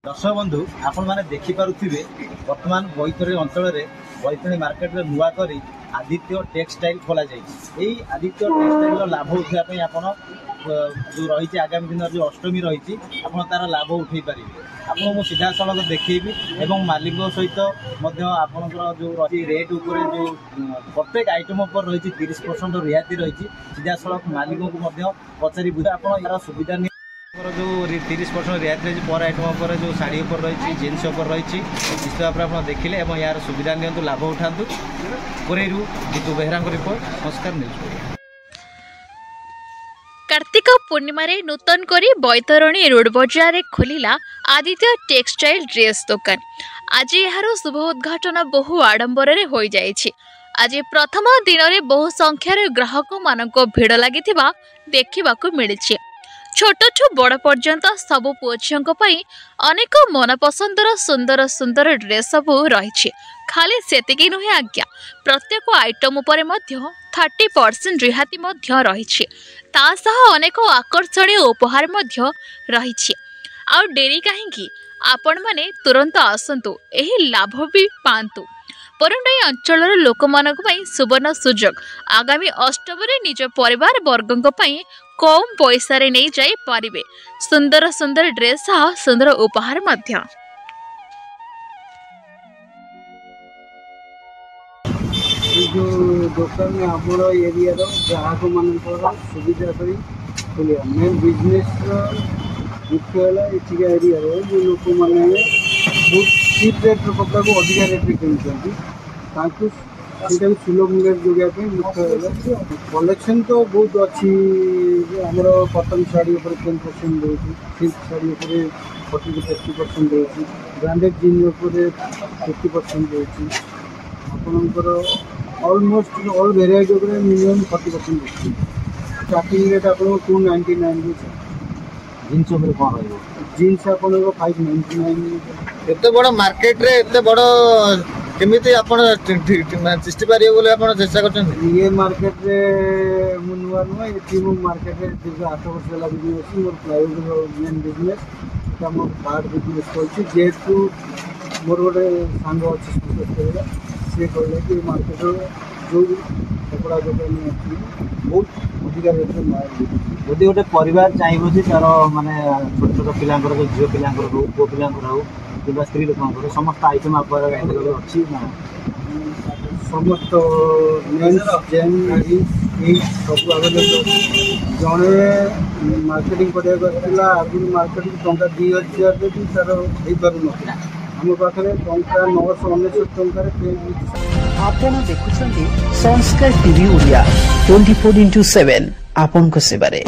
दर्शक बंधु आपण मैंने देखिपे बर्तमान बैतरणी अंचल बैतरणी मार्केट में नुआ कर आदित्य टेक्सटाइल खोल जाए। आदित्य टेक्सटाइल लाभ उठाई आप जो रही आगामी दिन जो अष्टमी रही आप तार लाभ उठे पारे। आपको सीधा सड़क देखी एवं मालिक सहित आपंकर जो रही रेट उपर जो प्रत्येक आइटम उपर रही 30% रियायती रही सीधा सड़क मालिक को पचारि बुझे आप यार सुविधा जो 30% रियायती रही पर आइटम पर जो शाढ़ी उपर रही जीन्स उपर रही निश्चित भाव में आप देखिले और यार सुविधा नियंतु लाभ उठातु। कोरेरू जीतू बेहरा रिपोर्ट नमस्कार न्यूज। कार्तिक पूर्णिमा नूतन करी बैतरणी रोड बजार खोलिला आदित्य टेक्सटाइल ड्रेस दुकान। आज यार शुभ उद्घाटन बहु आडंबर हो जाइछि। आज प्रथम दिन में बहु संख्यार ग्राहक मानक भिड़ लगी देखा मिली। छोट ठू बड़ पर्यंत सबु पुओ झीओं अनेक मनपसंदर सुंदर सुंदर ड्रेस सब रही। खाली सेतिकी नुहे आज्ञा प्रत्येक आइटम उपरे 30% रिहाती रही। तासह अनेक आकर्षणीय उपहार रही। आउ डेरी कहीं आपण माने तुरंत आसंतु एही लाभ भी पांतु। परंडई अंचल लोक मानक पई सुवर्ण सुजोग आगामी अष्टमी निज परिवार वर्गों कम पैसा रे नहीं जाई पारिबे सुंदर सुंदर ड्रेस सुंदर उपहार मध्य। जो दुकान में आम एरिया ग्राहक मान सुविधा खोलिया मेन बिजनेस मुख्य है एरिया जो लोक मैंने बहुत चीप रेट कपड़ा को अधिका रेट किणुच्च सुलभ मूल्य जोगाई मुख्य कलेक्शन तो बहुत अच्छी। आमर कटन शाढ़ी 10% रोचे, सिल्क शाढ़ी 40 to 50% रोचे, ब्रांडेड जीन 50% रोचे। आपंकर ऑलमोस्ट ऑल वेराइटी मिनिमम 40% रोचे। स्टार्टिंग रेट आप 299 जीन्स कौन रही जीन्स आप 599। एत बड़ मार्केट रे एत बड़ केमिति आपण सृष्टि पारे बोले आपण चेष्टा करछन। ये मार्केट रे मु नुआ नुआ ये मु मार्केट रे दीर्घ 8 वर्ष लगी अछि। मोर प्राइवेट मेन बिजनेस ता मोर कार्ड बिजनेस करछि। जेतु मोर गोटे सांग अछि सुरेश से कहले कि मार्केट रो जो कपड़ा दुकान अछि बहुत अधिका रेट में मार जदि गोटे परिवार चाहिए तार माने छोट छोट पिलांकर जो झील पिलांकर हो पुओ पिलांकर हो कि स्त्री लोक समस्त आइटम आप अच्छी समस्त मेन्स जेन्स सब अवेलेबल। जड़े मार्केटिंग कराया आगुरी मार्केटिंग टंका 2000 भी तार हो पार ना आम पाखे टंका 999 आपण देखुछंती संस्कार टीवी ओडिया 24/7 आपण को सेबारे।